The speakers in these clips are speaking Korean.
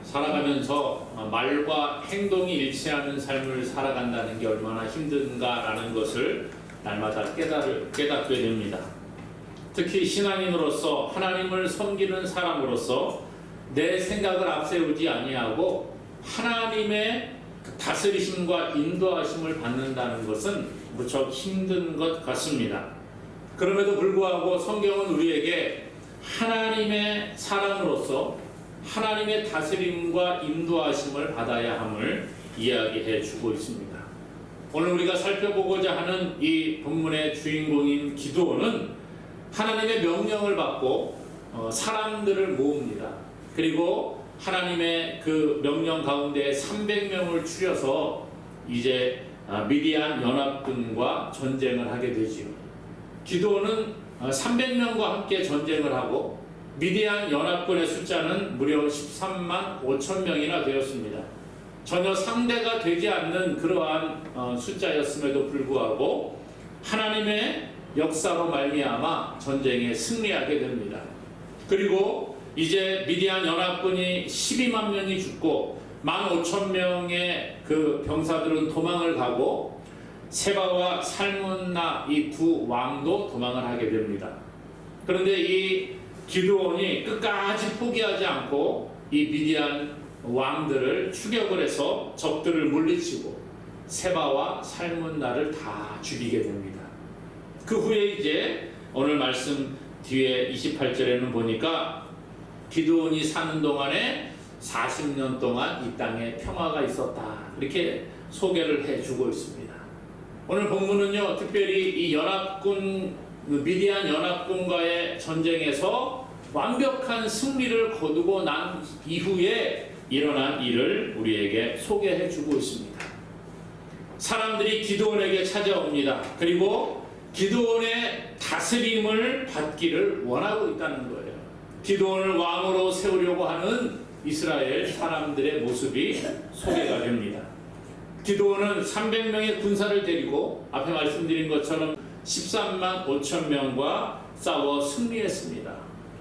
살아가면서 말과 행동이 일치하는 삶을 살아간다는 게 얼마나 힘든가라는 것을 날마다 깨닫게 됩니다. 특히 신앙인으로서 하나님을 섬기는 사람으로서 내 생각을 앞세우지 아니하고 하나님의 다스리심과 인도하심을 받는다는 것은 무척 힘든 것 같습니다. 그럼에도 불구하고 성경은 우리에게 하나님의 사람으로서 하나님의 다스림과 인도하심을 받아야 함을 이야기해 주고 있습니다. 오늘 우리가 살펴보고자 하는 이 본문의 주인공인 기드온은 하나님의 명령을 받고 사람들을 모읍니다. 그리고 하나님의 그 명령 가운데 300명을 추려서 이제 미디안 연합군과 전쟁을 하게 되지요. 기드온은 300명과 함께 전쟁을 하고 미디안 연합군의 숫자는 무려 13만 5천 명이나 되었습니다. 전혀 상대가 되지 않는 그러한 숫자였음에도 불구하고 하나님의 역사로 말미암아 전쟁에 승리하게 됩니다. 그리고 이제 미디안 연합군이 12만 명이 죽고 15,000명의 그 병사들은 도망을 가고 세바와 살문나 이 두 왕도 도망을 하게 됩니다. 그런데 이 기드온이 끝까지 포기하지 않고 이 미디안 왕들을 추격을 해서 적들을 물리치고 세바와 살문나를 다 죽이게 됩니다. 그 후에 이제 오늘 말씀 뒤에 28절에는 보니까 기드온이 사는 동안에 40년 동안 이 땅에 평화가 있었다, 이렇게 소개를 해주고 있습니다. 오늘 본문은요, 특별히 이 연합군, 미디안 연합군과의 전쟁에서 완벽한 승리를 거두고 난 이후에 일어난 일을 우리에게 소개해 주고 있습니다. 사람들이 기드온에게 찾아옵니다. 그리고 기드온의 다스림을 받기를 원하고 있다는 거예요. 기드온을 왕으로 세우려고 하는 이스라엘 사람들의 모습이 소개가 됩니다. 기드온은 300명의 군사를 데리고 앞에 말씀드린 것처럼 13만 5천 명과 싸워 승리했습니다.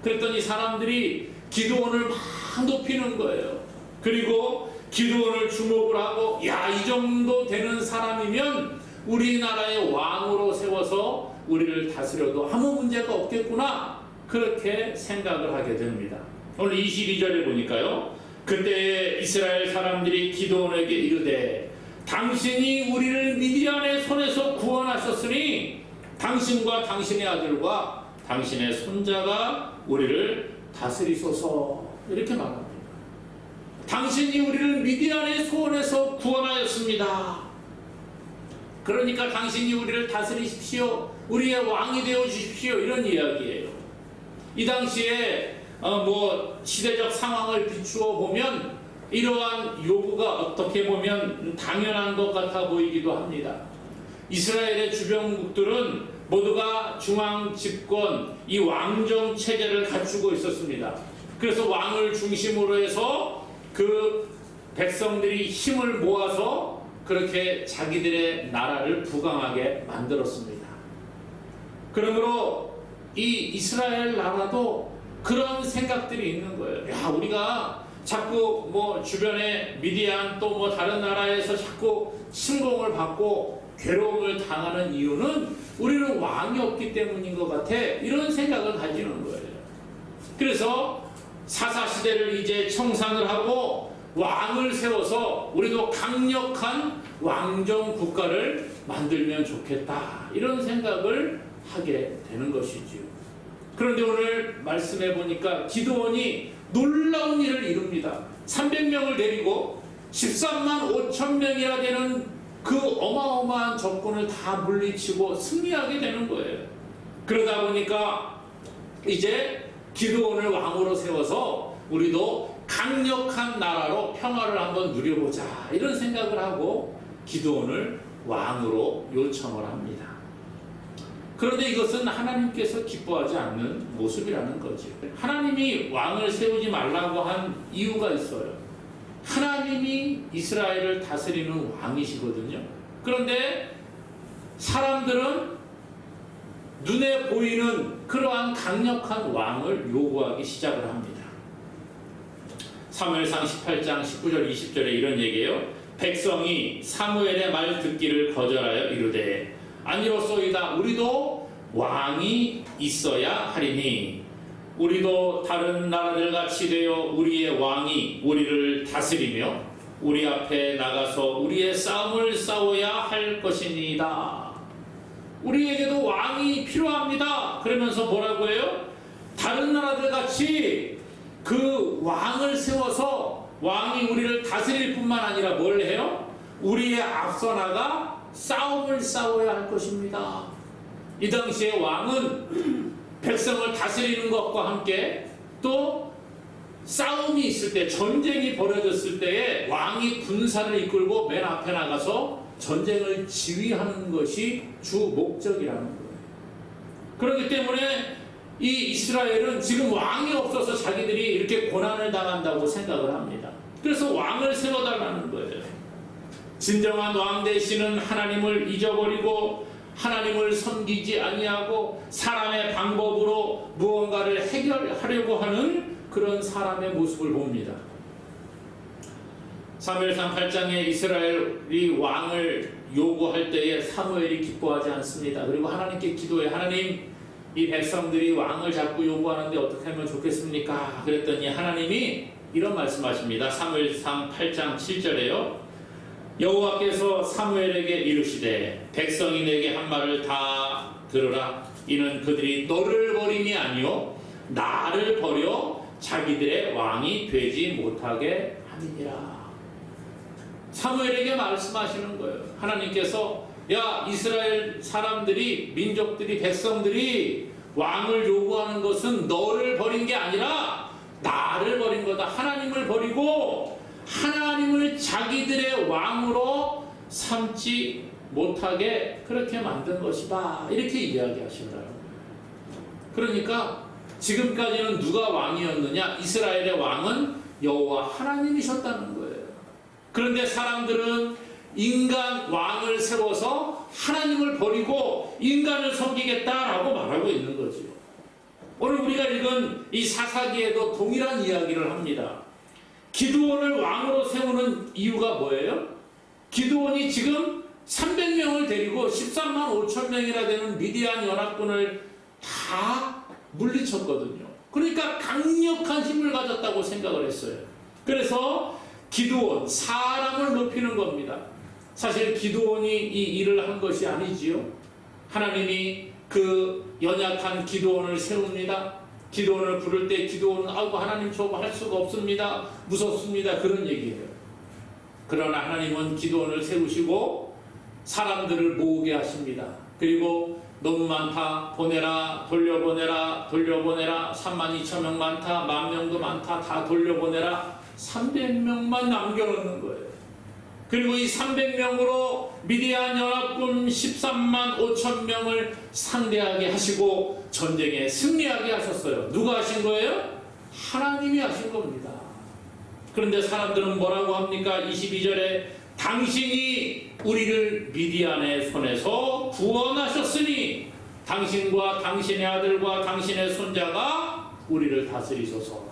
그랬더니 사람들이 기드온을 막 높이는 거예요. 그리고 기드온을 주목을 하고, 야, 이 정도 되는 사람이면 우리나라의 왕으로 세워서 우리를 다스려도 아무 문제가 없겠구나, 그렇게 생각을 하게 됩니다. 오늘 22절에 보니까요, 그때 이스라엘 사람들이 기드온에게 이르되 당신이 우리를 미디안의 손에서 구원하셨으니 당신과 당신의 아들과 당신의 손자가 우리를 다스리소서, 이렇게 말합니다. 당신이 우리를 미디안의 손에서 구원하였습니다. 그러니까 당신이 우리를 다스리십시오, 우리의 왕이 되어 주십시오, 이런 이야기예요. 이 당시에 시대적 상황을 비추어 보면 이러한 요구가 어떻게 보면 당연한 것 같아 보이기도 합니다. 이스라엘의 주변국들은 모두가 중앙 집권, 이 왕정 체제를 갖추고 있었습니다. 그래서 왕을 중심으로 해서 그 백성들이 힘을 모아서 그렇게 자기들의 나라를 부강하게 만들었습니다. 그러므로 이 이스라엘 나라도 그런 생각들이 있는 거예요. 야, 우리가 자꾸 주변에 미디안 또 다른 나라에서 자꾸 침공을 받고 괴로움을 당하는 이유는 우리는 왕이 없기 때문인 것 같아, 이런 생각을 가지는 거예요. 그래서 사사시대를 이제 청산을 하고 왕을 세워서 우리도 강력한 왕정 국가를 만들면 좋겠다, 이런 생각을 하게 되는 것이지요. 그런데 오늘 말씀해 보니까 기드온이 놀라운 일을 이룹니다. 300명을 데리고 13만 5천 명이나 되는 그 어마어마한 적군을 다 물리치고 승리하게 되는 거예요. 그러다 보니까 이제 기드온을 왕으로 세워서 우리도 강력한 나라로 평화를 한번 누려보자, 이런 생각을 하고 기드온을 왕으로 요청을 합니다. 그런데 이것은 하나님께서 기뻐하지 않는 모습이라는 거죠. 하나님이 왕을 세우지 말라고 한 이유가 있어요. 하나님이 이스라엘을 다스리는 왕이시거든요. 그런데 사람들은 눈에 보이는 그러한 강력한 왕을 요구하기 시작을 합니다. 사무엘상 18장 19절 20절에 이런 얘기예요. 백성이 사무엘의 말 듣기를 거절하여 이르되 아니로소이다. 우리도 왕이 있어야 하리니 우리도 다른 나라들 같이 되어 우리의 왕이 우리를 다스리며 우리 앞에 나가서 우리의 싸움을 싸워야 할 것이니이다. 우리에게도 왕이 필요합니다. 그러면서 뭐라고 해요? 다른 나라들 같이 그 왕을 세워서 왕이 우리를 다스릴 뿐만 아니라 뭘 해요? 우리의 앞서 나가 싸움을 싸워야 할 것입니다. 이 당시에 왕은 백성을 다스리는 것과 함께 또 싸움이 있을 때, 전쟁이 벌어졌을 때에 왕이 군사를 이끌고 맨 앞에 나가서 전쟁을 지휘하는 것이 주 목적이라는 거예요. 그렇기 때문에 이 이스라엘은 지금 왕이 없어서 자기들이 이렇게 고난을 당한다고 생각을 합니다. 그래서 왕을 세워달라는 거예요. 진정한 왕 대신은 하나님을 잊어버리고 하나님을 섬기지 아니하고 사람의 방법으로 무언가를 해결하려고 하는 그런 사람의 모습을 봅니다. 사무엘상 8장에 이스라엘이 왕을 요구할 때에 사무엘이 기뻐하지 않습니다. 그리고 하나님께 기도해. 하나님, 이 백성들이 왕을 자꾸 요구하는데 어떻게 하면 좋겠습니까? 그랬더니 하나님이 이런 말씀하십니다. 사무엘상 8장 7절에요. 여호와께서 사무엘에게 이르시되 백성이 내게 한 말을 다 들으라. 이는 그들이 너를 버림이 아니요 나를 버려 자기들의 왕이 되지 못하게 함이니라. 사무엘에게 말씀하시는 거예요. 하나님께서 야, 이스라엘 사람들이, 민족들이, 백성들이 왕을 요구하는 것은 너를 버린 게 아니라 나를 버린 거다. 하나님을 버리고 하나님을 자기들의 왕으로 삼지 못하게 그렇게 만든 것이다. 이렇게 이야기하신다는 거예요. 그러니까 지금까지는 누가 왕이었느냐? 이스라엘의 왕은 여호와 하나님이셨다는 거예요. 그런데 사람들은 인간 왕을 세워서 하나님을 버리고 인간을 섬기겠다라고 말하고 있는 거죠. 오늘 우리가 읽은 이 사사기에도 동일한 이야기를 합니다. 기드온을 왕으로 세우는 이유가 뭐예요? 기드온이 지금 300명을 데리고 13만 5천 명이나 되는 미디안 연합군을 다 물리쳤거든요. 그러니까 강력한 힘을 가졌다고 생각을 했어요. 그래서 기드온, 사람을 높이는 겁니다. 사실 기드온이 이 일을 한 것이 아니지요. 하나님이 그 연약한 기드온을 세웁니다. 기드온을 부를 때 기드온은 아이고 하나님 저거 할 수가 없습니다. 무섭습니다. 그런 얘기예요. 그러나 하나님은 기드온을 세우시고 사람들을 모으게 하십니다. 그리고 너무 많다, 보내라, 돌려보내라, 돌려보내라, 3만 2천 명 많다, 10,000명도 많다, 다 돌려보내라, 300명만 남겨놓는 거예요. 그리고 이 300명으로 미디안 연합군 13만 5천 명을 상대하게 하시고 전쟁에 승리하게 하셨어요. 누가 하신 거예요? 하나님이 하신 겁니다. 그런데 사람들은 뭐라고 합니까? 22절에 당신이 우리를 미디안의 손에서 구원하셨으니 당신과 당신의 아들과 당신의 손자가 우리를 다스리소서.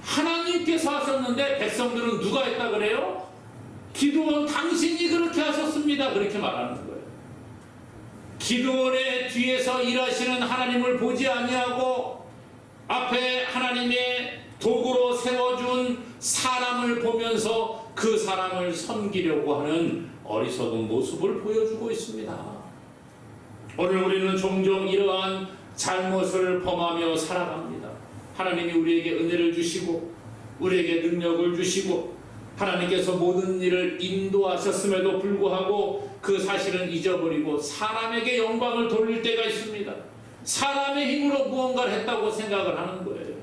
하나님께서 하셨는데 백성들은 누가 했다 그래요? 기드온 당신이 그렇게 하셨습니다. 그렇게 말하는 거예요. 기드온의 뒤에서 일하시는 하나님을 보지 아니하고 앞에 하나님의 도구로 세워준 사람을 보면서 그 사람을 섬기려고 하는 어리석은 모습을 보여주고 있습니다. 오늘 우리는 종종 이러한 잘못을 범하며 살아갑니다. 하나님이 우리에게 은혜를 주시고 우리에게 능력을 주시고 하나님께서 모든 일을 인도하셨음에도 불구하고 그 사실은 잊어버리고 사람에게 영광을 돌릴 때가 있습니다. 사람의 힘으로 무언가를 했다고 생각을 하는 거예요.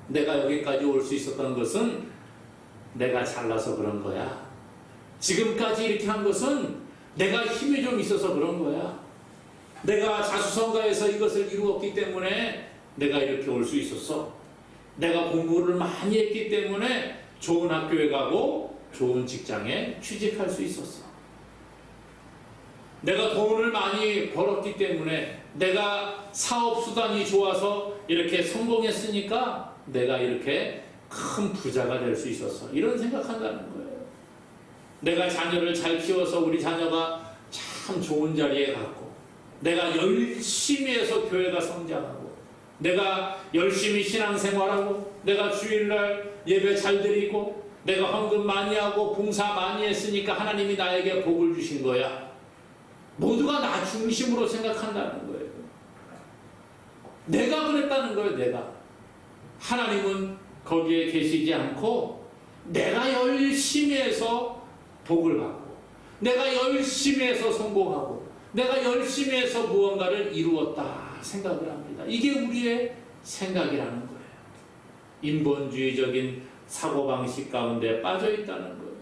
내가 여기까지 올 수 있었던 것은 내가 잘나서 그런 거야. 지금까지 이렇게 한 것은 내가 힘이 좀 있어서 그런 거야. 내가 자수성가해서 이것을 이루었기 때문에 내가 이렇게 올 수 있었어. 내가 공부를 많이 했기 때문에 좋은 학교에 가고 좋은 직장에 취직할 수 있었어. 내가 돈을 많이 벌었기 때문에 내가 사업수단이 좋아서 이렇게 성공했으니까 내가 이렇게 큰 부자가 될 수 있었어. 이런 생각한다는 거예요. 내가 자녀를 잘 키워서 우리 자녀가 참 좋은 자리에 갔고, 내가 열심히 해서 교회가 성장하고, 내가 열심히 신앙생활하고, 내가 주일날 예배 잘 드리고, 내가 헌금 많이 하고 봉사 많이 했으니까 하나님이 나에게 복을 주신 거야. 모두가 나 중심으로 생각한다는 거예요. 내가 그랬다는 거예요. 내가. 하나님은 거기에 계시지 않고 내가 열심히 해서 복을 받고, 내가 열심히 해서 성공하고, 내가 열심히 해서 무언가를 이루었다 생각을 합니다. 이게 우리의 생각이라는 거예요. 인본주의적인 사고방식 가운데 빠져 있다는 거예요.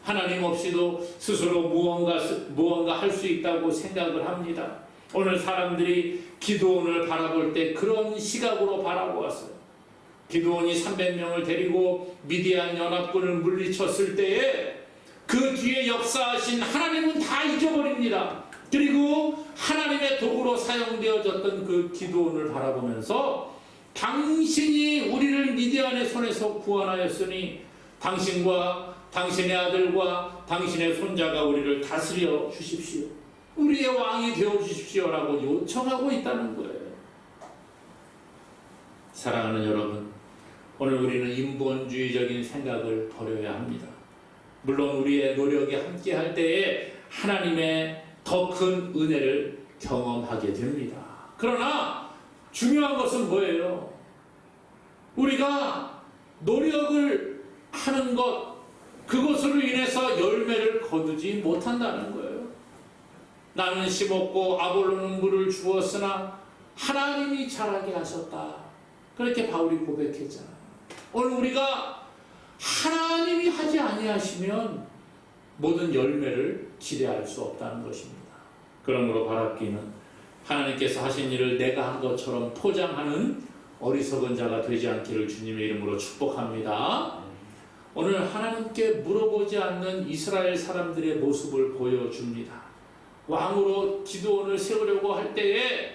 하나님 없이도 스스로 무언가 할 수 있다고 생각을 합니다. 오늘 사람들이 기드온을 바라볼 때 그런 시각으로 바라보았어요. 기드온이 300명을 데리고 미디안 연합군을 물리쳤을 때에 그 뒤에 역사하신 하나님은 다 잊어버립니다. 그리고 하나님의 도구로 사용되어졌던 그 기드온을 바라보면서 당신이 우리를 미디안의 손에서 구원하였으니 당신과 당신의 아들과 당신의 손자가 우리를 다스려 주십시오. 우리의 왕이 되어 주십시오라고 요청하고 있다는 거예요. 사랑하는 여러분, 오늘 우리는 인본주의적인 생각을 버려야 합니다. 물론 우리의 노력이 함께 할 때에 하나님의 더 큰 은혜를 경험하게 됩니다. 그러나 중요한 것은 뭐예요? 우리가 노력을 하는 것, 그것으로 인해서 열매를 거두지 못한다는 거예요. 나는 심었고 아볼로는 물을 주었으나 하나님이 자라게 하셨다. 그렇게 바울이 고백했잖아요. 오늘 우리가 하나님이 하지 아니하시면 모든 열매를 기대할 수 없다는 것입니다. 그러므로 바랍기는 하나님께서 하신 일을 내가 한 것처럼 포장하는 어리석은 자가 되지 않기를 주님의 이름으로 축복합니다. 오늘 하나님께 물어보지 않는 이스라엘 사람들의 모습을 보여줍니다. 왕으로 기드온을 세우려고 할 때에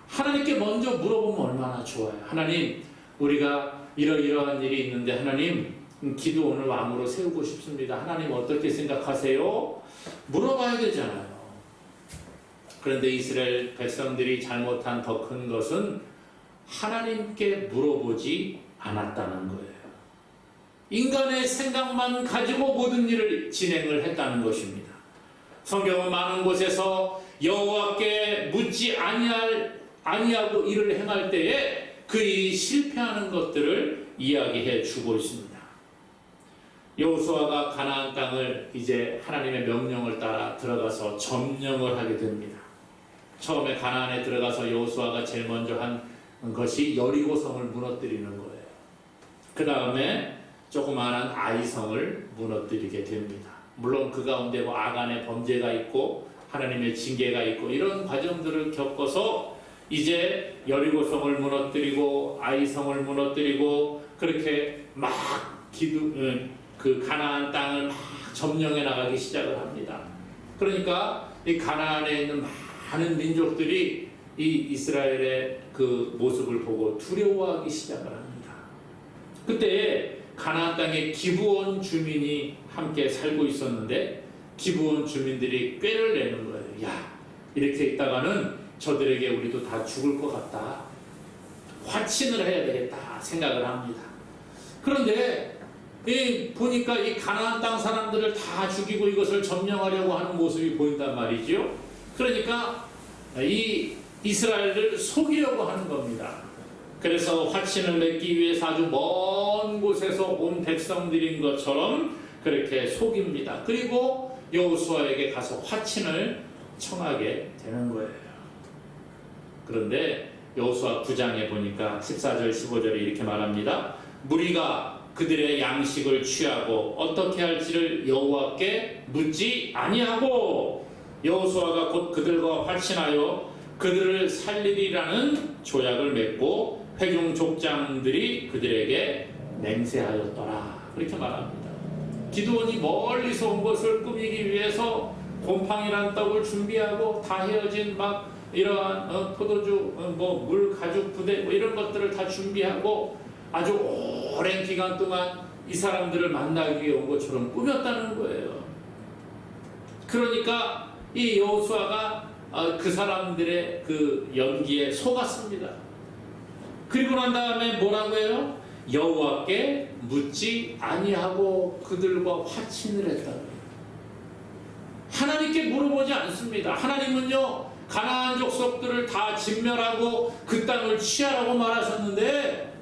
하나님께 먼저 물어보면 얼마나 좋아요. 하나님, 우리가 이러이러한 일이 있는데 하나님, 기드온을 왕으로 세우고 싶습니다. 하나님 어떻게 생각하세요? 물어봐야 되잖아요. 그런데 이스라엘 백성들이 잘못한 더 큰 것은 하나님께 물어보지 않았다는 거예요. 인간의 생각만 가지고 모든 일을 진행을 했다는 것입니다. 성경은 많은 곳에서 여호와께 묻지 아니하고 일을 행할 때에 그 일이 실패하는 것들을 이야기해 주고 있습니다. 여호수아가 가나안 땅을 이제 하나님의 명령을 따라 들어가서 점령을 하게 됩니다. 처음에 가나안에 들어가서 여호수아가 제일 먼저 한 것이 여리고성을 무너뜨리는 거예요. 그 다음에 조그마한 아이성을 무너뜨리게 됩니다. 물론 그 가운데 뭐 아간의 범죄가 있고 하나님의 징계가 있고 이런 과정들을 겪어서 이제 여리고성을 무너뜨리고 아이성을 무너뜨리고 그렇게 막 그 가나안 땅을 막 점령해 나가기 시작을 합니다. 그러니까 이 가나안에 있는 많은 민족들이 이 이스라엘의 그 모습을 보고 두려워하기 시작을 합니다. 그때 가나안 땅에 기브온 주민이 함께 살고 있었는데 기브온 주민들이 꾀를 내는 거예요. 야, 이렇게 있다가는 저들에게 우리도 다 죽을 것 같다. 화친을 해야 되겠다 생각을 합니다. 그런데 보니까 이 가나안 땅 사람들을 다 죽이고 이것을 점령하려고 하는 모습이 보인단 말이죠. 그러니까 이 이스라엘을 속이려고 하는 겁니다. 그래서 화친을 맺기 위해서 아주 먼 곳에서 온 백성들인 것처럼 그렇게 속입니다. 그리고 여호수아에게 가서 화친을 청하게 되는 거예요. 그런데 여호수아 9장에 보니까 14절 15절에 이렇게 말합니다. 무리가 그들의 양식을 취하고 어떻게 할지를 여호와께 묻지 아니하고 여호수아가 곧 그들과 화친하여 그들을 살리리라는 조약을 맺고 회중 족장들이 그들에게 맹세하였더라. 그렇게 말합니다. 기드온이 멀리서 온 것을 꾸미기 위해서 곰팡이란 떡을 준비하고 다 헤어진 막 이러한 포도주, 물 가죽 부대 이런 것들을 다 준비하고 아주 오랜 기간 동안 이 사람들을 만나기 위해 온 것처럼 꾸몄다는 거예요. 그러니까 이 여호수아가 그 사람들의 그 연기에 속았습니다. 그리고 난 다음에 뭐라고 해요? 여호와께 묻지 아니하고 그들과 화친을 했다. 하나님께 물어보지 않습니다. 하나님은요, 가나안 족속들을 다 진멸하고 그 땅을 취하라고 말하셨는데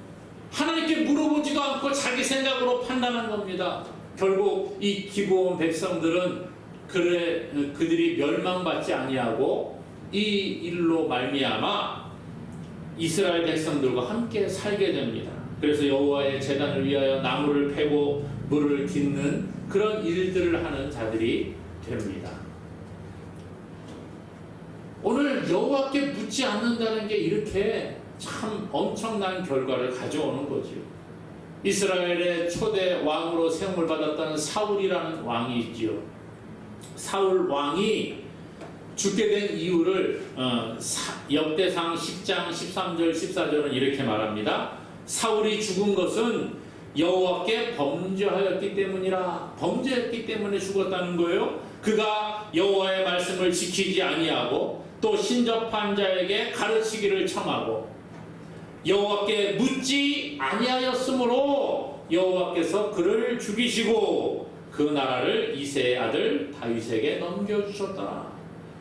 하나님께 물어보지도 않고 자기 생각으로 판단한 겁니다. 결국 이 기브온 백성들은 그들이 멸망받지 아니하고 이 일로 말미암아 이스라엘 백성들과 함께 살게 됩니다. 그래서 여호와의 제단을 위하여 나무를 패고 물을 깃는 그런 일들을 하는 자들이 됩니다. 오늘 여호와께 묻지 않는다는 게 이렇게 참 엄청난 결과를 가져오는 거죠. 이스라엘의 초대 왕으로 세움을 받았다는 사울이라는 왕이 있지요. 사울 왕이 죽게 된 이유를 역대상 10장 13절 14절은 이렇게 말합니다. 사울이 죽은 것은 여호와께 범죄하였기 때문이라. 범죄했기 때문에 죽었다는 거예요. 그가 여호와의 말씀을 지키지 아니하고 또 신접한 자에게 가르치기를 청하고 여호와께 묻지 아니하였으므로 여호와께서 그를 죽이시고 그 나라를 이새의 아들 다윗에게 넘겨주셨다.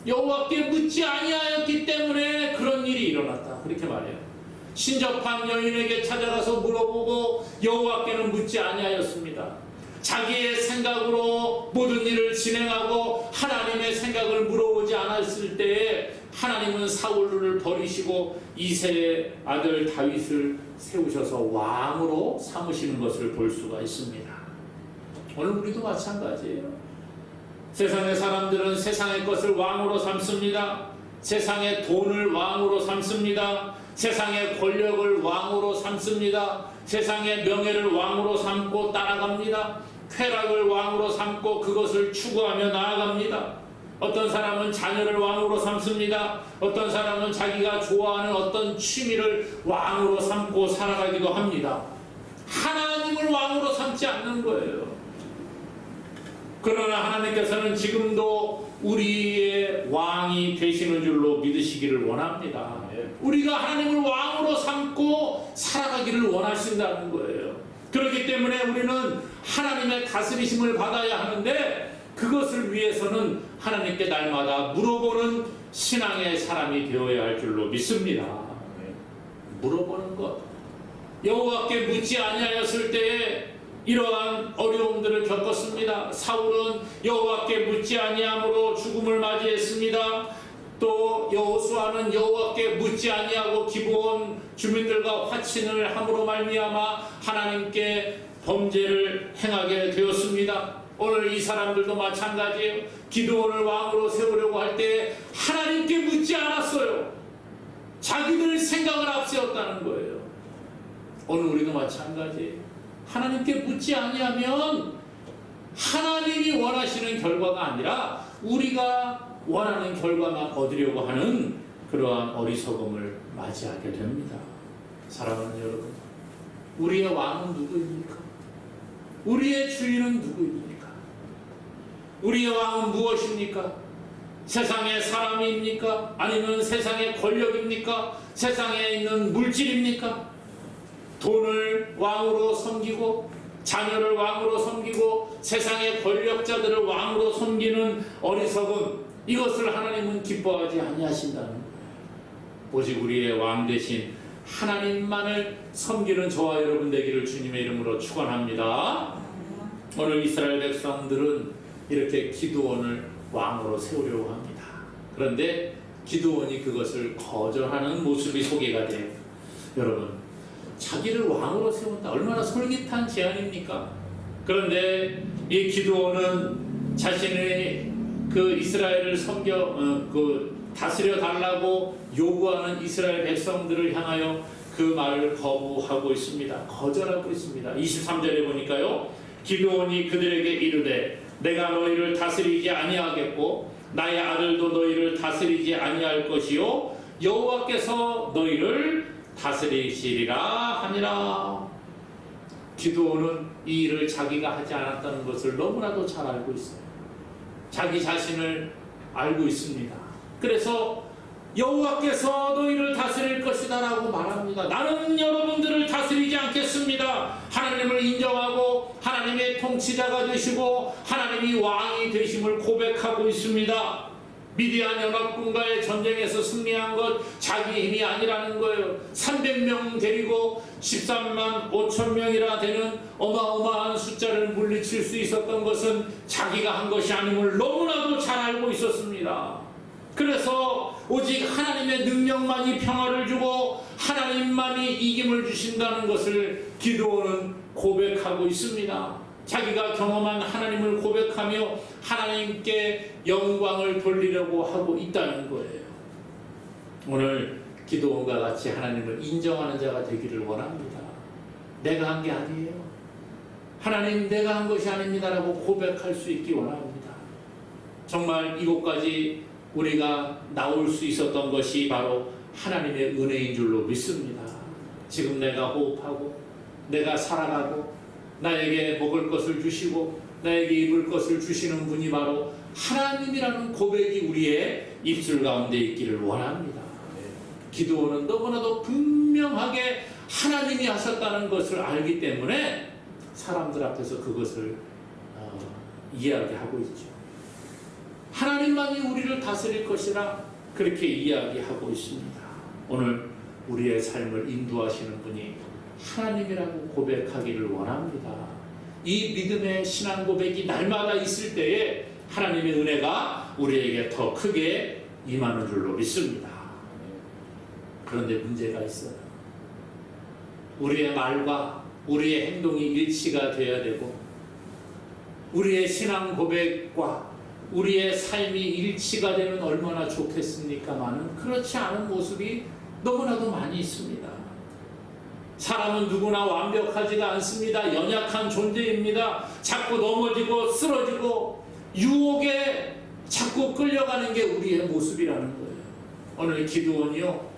여호와께 묻지 아니하였기 때문에 그런 일이 일어났다. 그렇게 말해요. 신접한 여인에게 찾아가서 물어보고 여호와께는 묻지 아니하였습니다. 자기의 생각으로 모든 일을 진행하고 하나님의 생각을 물어보지 않았을 때에 하나님은 사울을 버리시고 이새의 아들 다윗을 세우셔서 왕으로 삼으시는 것을 볼 수가 있습니다. 오늘 우리도 마찬가지예요. 세상의 사람들은 세상의 것을 왕으로 삼습니다. 세상의 돈을 왕으로 삼습니다. 세상의 권력을 왕으로 삼습니다. 세상의 명예를 왕으로 삼고 따라갑니다. 쾌락을 왕으로 삼고 그것을 추구하며 나아갑니다. 어떤 사람은 자녀를 왕으로 삼습니다. 어떤 사람은 자기가 좋아하는 어떤 취미를 왕으로 삼고 살아가기도 합니다. 하나님을 왕으로 삼지 않는 거예요. 그러나 하나님께서는 지금도 우리의 왕이 되시는 줄로 믿으시기를 원합니다. 우리가 하나님을 왕으로 삼고 살아가기를 원하신다는 거예요. 그렇기 때문에 우리는 하나님의 다스리심을 받아야 하는데 그것을 위해서는 하나님께 날마다 물어보는 신앙의 사람이 되어야 할 줄로 믿습니다. 물어보는 것. 여호와께 묻지 아니하였을 때에 이러한 어려움들을 겪었습니다. 사울은 여호와께 묻지 아니함으로 죽음을 맞이했습니다. 또 여호수아는 여호와께 묻지 아니하고 기브온 주민들과 화친을 함으로 말미암아 하나님께 범죄를 행하게 되었습니다. 오늘 이 사람들도 마찬가지예요. 기드온을 왕으로 세우려고 할 때 하나님께 묻지 않았어요. 자기들 생각을 앞세웠다는 거예요. 오늘 우리도 마찬가지예요. 하나님께 묻지 아니하면 하나님이 원하시는 결과가 아니라 우리가 원하는 결과만 얻으려고 하는 그러한 어리석음을 맞이하게 됩니다. 사랑하는 여러분, 우리의 왕은 누구입니까? 우리의 주인은 누구입니까? 우리의 왕은 무엇입니까? 세상의 사람입니까? 아니면 세상의 권력입니까? 세상에 있는 물질입니까? 돈을 왕으로 섬기고 자녀를 왕으로 섬기고 세상의 권력자들을 왕으로 섬기는 어리석음, 이것을 하나님은 기뻐하지 아니하신다는 거예요. 오직 우리의 왕 대신 하나님만을 섬기는 저와 여러분 되기를 주님의 이름으로 축원합니다. 오늘 이스라엘 백성들은 이렇게 기드온을 왕으로 세우려고 합니다. 그런데 기드온이 그것을 거절하는 모습이 소개가 돼요. 여러분, 자기를 왕으로 세운다. 얼마나 솔깃한 제안입니까? 그런데 이 기드온은 자신의 그 이스라엘을 다스려 달라고 요구하는 이스라엘 백성들을 향하여 그 말을 거부하고 있습니다. 거절하고 있습니다. 23절에 보니까요, 기드온이 그들에게 이르되 내가 너희를 다스리지 아니하겠고 나의 아들도 너희를 다스리지 아니할 것이요 여호와께서 너희를 다스리시리라 하니라. 기드온은 이 일을 자기가 하지 않았다는 것을 너무나도 잘 알고 있어요. 자기 자신을 알고 있습니다. 그래서 여호와께서 너희를 다스릴 것이다 라고 말합니다. 나는 여러분들을 다스리지 않겠습니다. 하나님을 인정하고 하나님의 통치자가 되시고 하나님이 왕이 되심을 고백하고 있습니다. 미디안 연합군과의 전쟁에서 승리한 것 자기 힘이 아니라는 거예요. 300명 데리고 13만 5천 명이라 되는 어마어마한 숫자를 물리칠 수 있었던 것은 자기가 한 것이 아님을 너무나도 잘 알고 있었습니다. 그래서 오직 하나님의 능력만이 평화를 주고 하나님만이 이김을 주신다는 것을 기드온은 고백하고 있습니다. 자기가 경험한 하나님을 고백하며 하나님께 영광을 돌리려고 하고 있다는 거예요. 오늘 기드온과 같이 하나님을 인정하는 자가 되기를 원합니다. 내가 한 게 아니에요. 하나님 내가 한 것이 아닙니다라고 고백할 수 있기 원합니다. 정말 이곳까지 우리가 나올 수 있었던 것이 바로 하나님의 은혜인 줄로 믿습니다. 지금 내가 호흡하고 내가 살아가고 나에게 먹을 것을 주시고 나에게 입을 것을 주시는 분이 바로 하나님이라는 고백이 우리의 입술 가운데 있기를 원합니다. 기드온은 너무나도 분명하게 하나님이 하셨다는 것을 알기 때문에 사람들 앞에서 그것을 이야기하고 있죠. 하나님만이 우리를 다스릴 것이라 그렇게 이야기하고 있습니다. 오늘 우리의 삶을 인도하시는 분이 하나님이라고 고백하기를 원합니다. 이 믿음의 신앙 고백이 날마다 있을 때에 하나님의 은혜가 우리에게 더 크게 임하는 줄로 믿습니다. 그런데 문제가 있어요. 우리의 말과 우리의 행동이 일치가 되어야 되고 우리의 신앙 고백과 우리의 삶이 일치가 되면 얼마나 좋겠습니까마는 그렇지 않은 모습이 너무나도 많이 있습니다. 사람은 누구나 완벽하지가 않습니다. 연약한 존재입니다. 자꾸 넘어지고 쓰러지고 유혹에 자꾸 끌려가는 게 우리의 모습이라는 거예요. 오늘 기드온이요,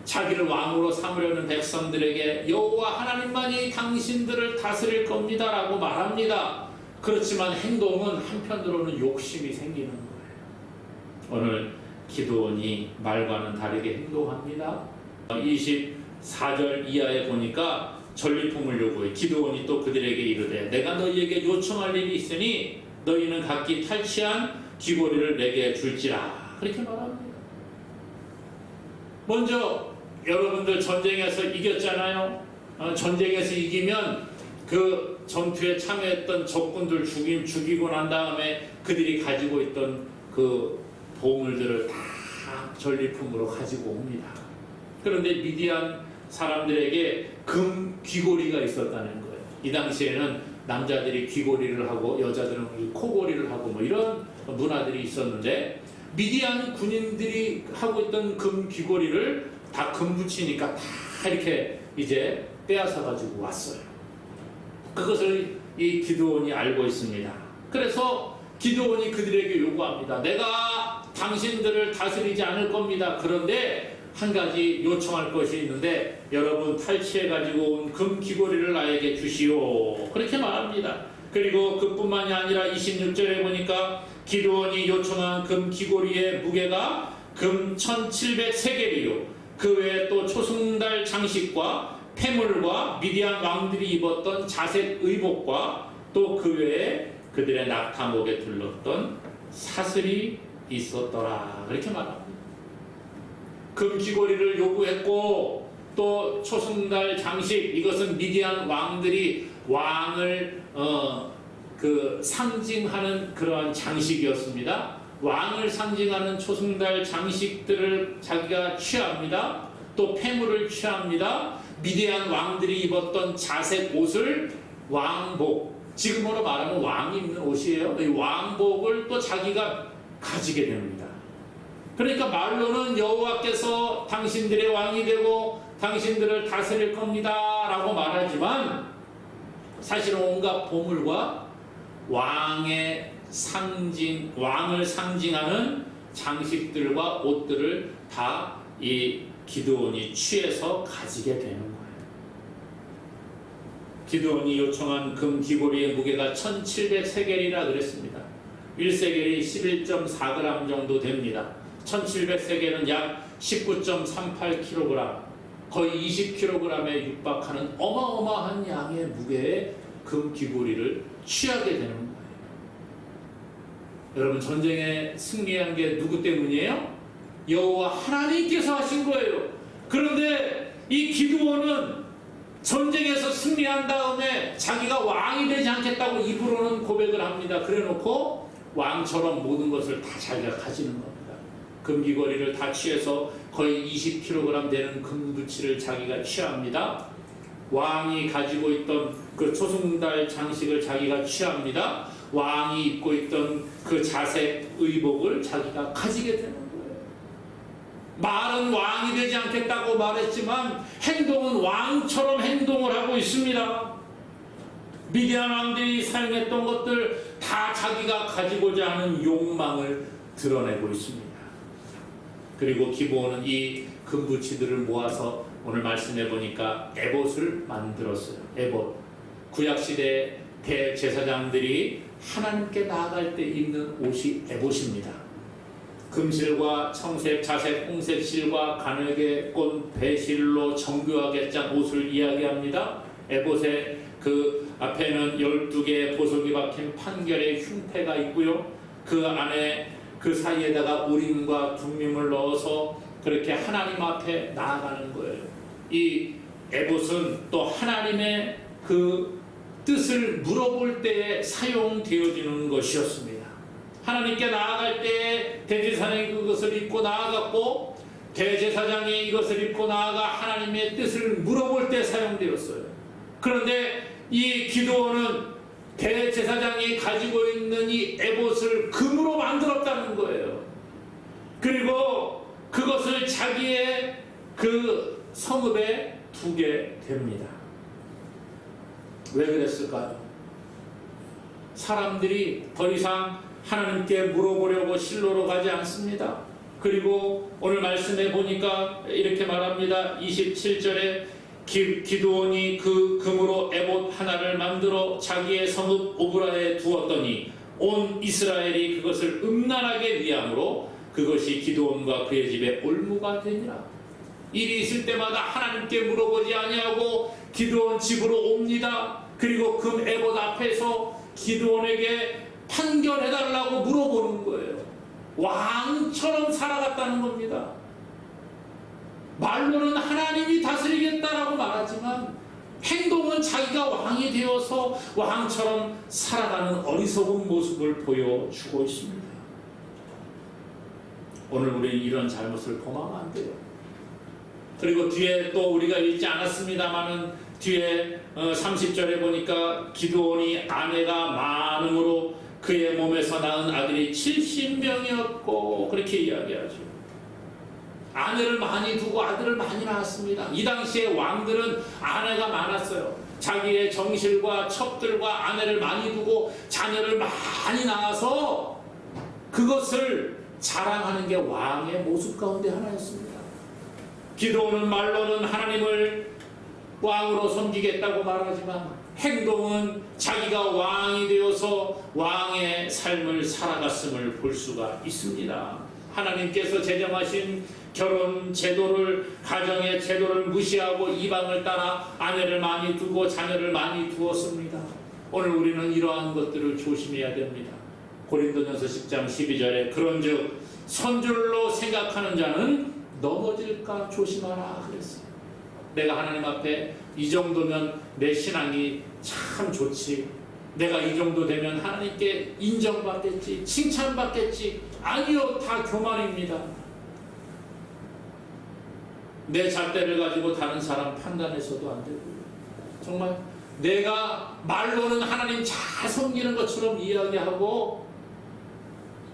자기를 왕으로 삼으려는 백성들에게 여호와 하나님만이 당신들을 다스릴 겁니다 라고 말합니다. 그렇지만 행동은 한편으로는 욕심이 생기는 거예요. 오늘 기드온이 말과는 다르게 행동합니다. 24절 이하에 보니까 전리품을 요구해. 기드온이 또 그들에게 이르되 내가 너희에게 요청할 일이 있으니 너희는 각기 탈취한 귀고리를 내게 줄지라. 그렇게 말합니다. 먼저 여러분들 전쟁에서 이겼잖아요. 전쟁에서 이기면 그 전투에 참여했던 적군들 죽이고 난 다음에 그들이 가지고 있던 그 보물들을 다 전리품으로 가지고 옵니다. 그런데 미디안 사람들에게 금 귀고리가 있었다는 거예요. 이 당시에는 남자들이 귀고리를 하고 여자들은 코고리를 하고 뭐 이런 문화들이 있었는데 미디안 군인들이 하고 있던 금 귀고리를 다 금 붙이니까 다 이렇게 이제 빼앗아 가지고 왔어요. 그것을 이 기드온이 알고 있습니다. 그래서 기드온이 그들에게 요구합니다. 내가 당신들을 다스리지 않을 겁니다. 그런데 한 가지 요청할 것이 있는데 여러분 탈취해 가지고 온 금 귀고리를 나에게 주시오. 그렇게 말합니다. 그리고 그뿐만이 아니라 26절에 보니까 기드온이 요청한 금 귀고리의 무게가 금 1700세겔이요. 그 외에 또 초승달 장식과 폐물과 미디안 왕들이 입었던 자색 의복과 또 그 외에 그들의 낙타목에 둘렀던 사슬이 있었더라. 그렇게 말합니다. 금 귀고리를 요구했고 또 초승달 장식, 이것은 미디안 왕들이 왕을 상징하는 그러한 장식이었습니다. 왕을 상징하는 초승달 장식들을 자기가 취합니다. 또 폐물을 취합니다. 미디안 왕들이 입었던 자색 옷을 왕복, 지금으로 말하면 왕이 입는 옷이에요. 이 왕복을 또 자기가 가지게 됩니다. 그러니까 말로는 여호와께서 당신들의 왕이 되고 당신들을 다스릴 겁니다 라고 말하지만 사실은 온갖 보물과 왕을 상징하는 장식들과 옷들을 다 이 기드온이 취해서 가지게 되는 거예요. 기드온이 요청한 금 귀고리의 무게가 1700세겔이라 그랬습니다. 1세겔이 11.4g 정도 됩니다. 1700세겔은 약 19.38kg, 거의 20kg에 육박하는 어마어마한 양의 무게의 금 귀고리를 취하게 되는 거예요. 여러분, 전쟁에 승리한 게 누구 때문이에요? 여호와 하나님께서 하신 거예요. 그런데 이 기드온은 전쟁에서 승리한 다음에 자기가 왕이 되지 않겠다고 입으로는 고백을 합니다. 그래놓고 왕처럼 모든 것을 다 자기가 가지는 겁니다. 금귀걸이를 다 취해서 거의 20kg 되는 금부치를 자기가 취합니다. 왕이 가지고 있던 그 초승달 장식을 자기가 취합니다. 왕이 입고 있던 그 자색 의복을 자기가 가지게 되는 거예요. 말은 왕이 되지 않겠다고 말했지만 행동은 왕처럼 행동을 하고 있습니다. 미디안 왕들이 사용했던 것들 다 자기가 가지고자 하는 욕망을 드러내고 있습니다. 그리고 기브온은 이 금부치들을 모아서 오늘 말씀해 보니까 에봇을 만들었어요. 에봇. 구약시대 대제사장들이 하나님께 나아갈 때 입는 옷이 에봇입니다. 금실과 청색, 자색, 홍색 실과 가늘게 꼰 배실로 정교하게 짠 옷을 이야기합니다. 에봇의 그 앞에는 12개의 보석이 박힌 판결의 흉패가 있고요. 그 안에 그 사이에다가 우림과 둠밈을 넣어서 그렇게 하나님 앞에 나아가는 거예요. 이 에봇은 또 하나님의 그 뜻을 물어볼 때에 사용되어지는 것이었습니다. 하나님께 나아갈 때에 대제사장이 그것을 입고 나아갔고, 대제사장이 이것을 입고 나아가 하나님의 뜻을 물어볼 때 사용되었어요. 그런데 이 기드온은 대제사장이 가지고 있는 이 에봇을 금으로 만들었다는 거예요. 그리고 그것을 자기의 그 성읍에 두게 됩니다. 왜 그랬을까요? 사람들이 더 이상 하나님께 물어보려고 실로로 가지 않습니다. 그리고 오늘 말씀해 보니까 이렇게 말합니다. 27절에 기드온이 그 금으로 에봇 하나를 만들어 자기의 성읍 오브라에 두었더니 온 이스라엘이 그것을 음란하게 위함으로 그것이 기드온과 그의 집에 올무가 되니라. 일이 있을 때마다 하나님께 물어보지 아니하고 기드온 집으로 옵니다. 그리고 금 에봇 앞에서 기드온에게 판결해달라고 물어보는 거예요. 왕처럼 살아갔다는 겁니다. 말로는 하나님이 다스리겠다라고 말하지만 행동은 자기가 왕이 되어서 왕처럼 살아가는 어리석은 모습을 보여주고 있습니다. 오늘 우리 이런 잘못을 범하면 안 돼요. 그리고 뒤에 또 우리가 읽지 않았습니다마는 뒤에 30절에 보니까 기드온이 아내가 많음으로 그의 몸에서 낳은 아들이 70명이었고 그렇게 이야기하죠. 아내를 많이 두고 아들을 많이 낳았습니다. 이 당시에 왕들은 아내가 많았어요. 자기의 정실과 첩들과 아내를 많이 두고 자녀를 많이 낳아서 그것을 자랑하는 게 왕의 모습 가운데 하나였습니다. 기드온은 말로는 하나님을 왕으로 섬기겠다고 말하지만 행동은 자기가 왕이 되어서 왕의 삶을 살아갔음을 볼 수가 있습니다. 하나님께서 제정하신 결혼 제도를, 가정의 제도를 무시하고 이방을 따라 아내를 많이 두고 자녀를 많이 두었습니다. 오늘 우리는 이러한 것들을 조심해야 됩니다. 고린도전서 10장 12절에 그런즉 선줄로 생각하는 자는 넘어질까 조심하라 그랬어요. 내가 하나님 앞에 이 정도면 내 신앙이 참 좋지, 내가 이 정도 되면 하나님께 인정받겠지, 칭찬받겠지. 아니요, 다 교만입니다. 내 잣대를 가지고 다른 사람 판단해서도 안 되고, 정말 내가 말로는 하나님 잘 섬기는 것처럼 이야기하고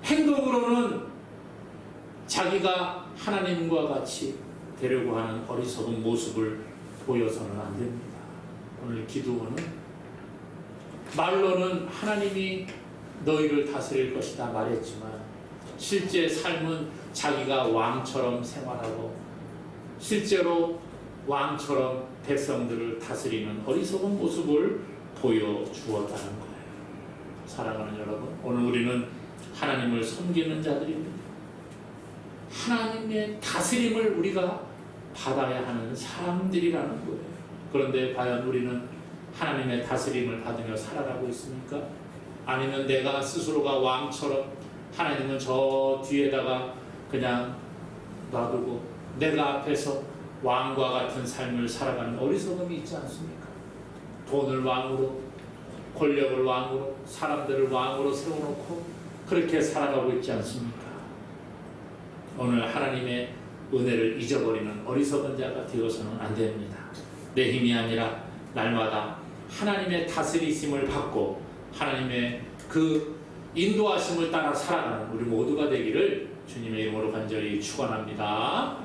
행동으로는 자기가 하나님과 같이 되려고 하는 어리석은 모습을 보여서는 안 됩니다. 오늘 기드온은 말로는 하나님이 너희를 다스릴 것이다 말했지만 실제 삶은 자기가 왕처럼 생활하고 실제로 왕처럼 백성들을 다스리는 어리석은 모습을 보여주었다는 거예요. 사랑하는 여러분, 오늘 우리는 하나님을 섬기는 자들입니다. 하나님의 다스림을 우리가 받아야 하는 사람들이라는 거예요. 그런데 과연 우리는 하나님의 다스림을 받으며 살아가고 있습니까? 아니면 내가 스스로가 왕처럼 하나님은 저 뒤에다가 그냥 놔두고 내가 앞에서 왕과 같은 삶을 살아가는 어리석음이 있지 않습니까? 돈을 왕으로, 권력을 왕으로, 사람들을 왕으로 세워놓고 그렇게 살아가고 있지 않습니까? 오늘 하나님의 은혜를 잊어버리는 어리석은 자가 되어서는 안 됩니다. 내 힘이 아니라 날마다 하나님의 다스리심을 받고 하나님의 그 인도하심을 따라 살아가는 우리 모두가 되기를 주님의 이름으로 간절히 축원합니다.